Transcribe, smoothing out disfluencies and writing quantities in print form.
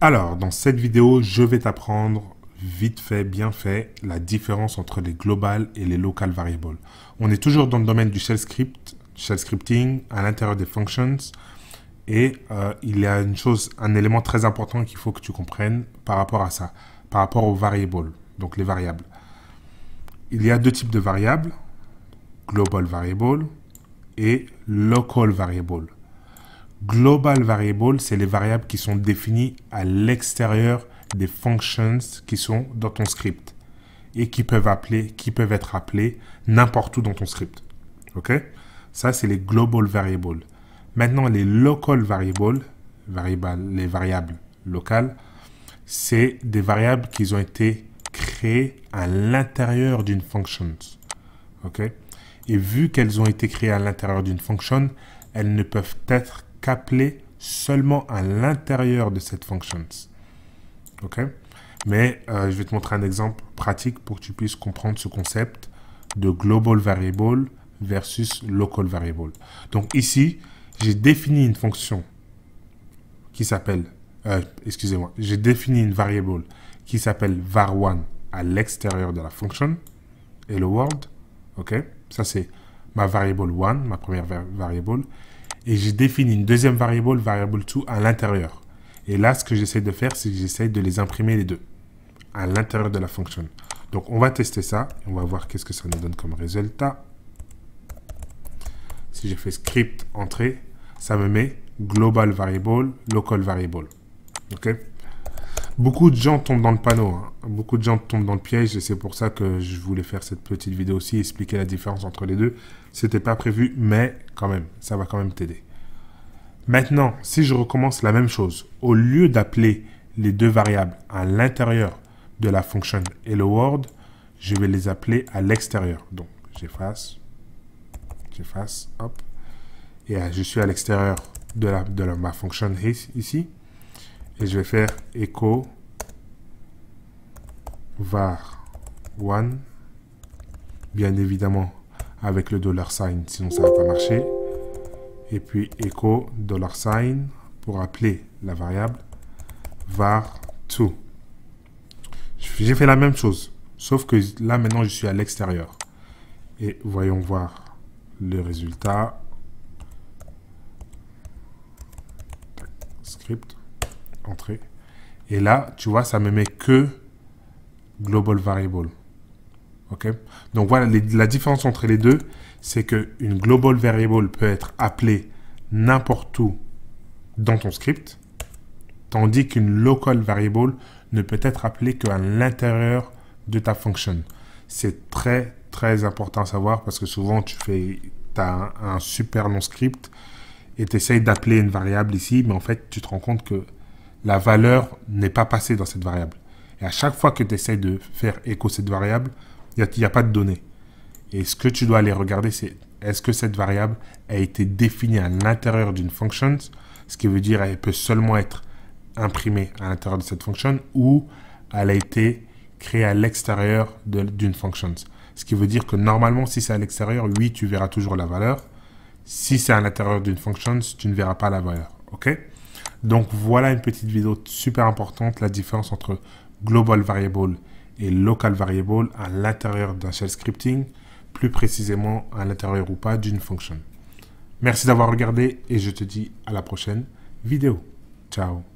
Alors, dans cette vidéo, je vais t'apprendre vite fait, bien fait, la différence entre les global et les local variables. On est toujours dans le domaine du shell scripting, à l'intérieur des functions. Et il y a un élément très important qu'il faut que tu comprennes par rapport à ça, par rapport aux variables, donc les variables. Il y a deux types de variables, global variable et local variable. Global variable, c'est les variables qui sont définies à l'extérieur des functions qui sont dans ton script et qui peuvent être appelées n'importe où dans ton script. Ok? Ça, c'est les global variables. Maintenant, les local variables, les variables locales, c'est des variables qui ont été créées à l'intérieur d'une function. Ok? Et vu qu'elles ont été créées à l'intérieur d'une function, elles ne peuvent être qu'appelées seulement à l'intérieur de cette function. Ok? Mais je vais te montrer un exemple pratique pour que tu puisses comprendre ce concept de global variable versus local variable. Donc ici, j'ai défini une fonction qui s'appelle, j'ai défini une variable qui s'appelle var1 à l'extérieur de la fonction, hello world, ok? Ça c'est ma variable 1, ma première variable, et j'ai défini une deuxième variable, variable2 à l'intérieur. Et là, ce que j'essaie de faire, c'est que j'essaie de les imprimer les deux à l'intérieur de la fonction. Donc on va tester ça, et on va voir qu'est-ce que ça nous donne comme résultat. Si je fais script entrée, ça me met global variable, local variable. Ok? Beaucoup de gens tombent dans le panneau, hein. Beaucoup de gens tombent dans le piège et c'est pour ça que je voulais faire cette petite vidéo aussi, expliquer la différence entre les deux. C'était pas prévu, mais quand même, ça va quand même t'aider. Maintenant, si je recommence la même chose, au lieu d'appeler les deux variables à l'intérieur de la fonction hello world, je vais les appeler à l'extérieur. Donc, j'efface, hop. Et je suis à l'extérieur de ma fonction ici. Et je vais faire echo var1. Bien évidemment, avec le $sign, sinon ça ne va pas marcher. Et puis echo $sign pour appeler la variable var2. J'ai fait la même chose, sauf que là maintenant je suis à l'extérieur. Et voyons voir le résultat. Script, entrée. Et là, tu vois, ça me met que global variable. Ok? Donc voilà, la différence entre les deux, c'est qu'une global variable peut être appelée n'importe où dans ton script, tandis qu'une local variable ne peut être appelée qu'à l'intérieur de ta fonction. C'est très, très important à savoir parce que souvent, tu as un super long script et tu essayes d'appeler une variable ici, mais en fait, tu te rends compte que la valeur n'est pas passée dans cette variable. Et à chaque fois que tu essayes de faire écho cette variable, il n'y a pas de données. Et ce que tu dois aller regarder, c'est est-ce que cette variable a été définie à l'intérieur d'une fonction, ce qui veut dire qu'elle peut seulement être imprimée à l'intérieur de cette fonction, ou elle a été créée à l'extérieur d'une fonction. Ce qui veut dire que normalement, si c'est à l'extérieur, oui, tu verras toujours la valeur. Si c'est à l'intérieur d'une fonction, tu ne verras pas la valeur. OK? Donc, voilà une petite vidéo super importante, la différence entre global variable et local variable à l'intérieur d'un shell scripting, plus précisément à l'intérieur ou pas d'une fonction. Merci d'avoir regardé et je te dis à la prochaine vidéo. Ciao!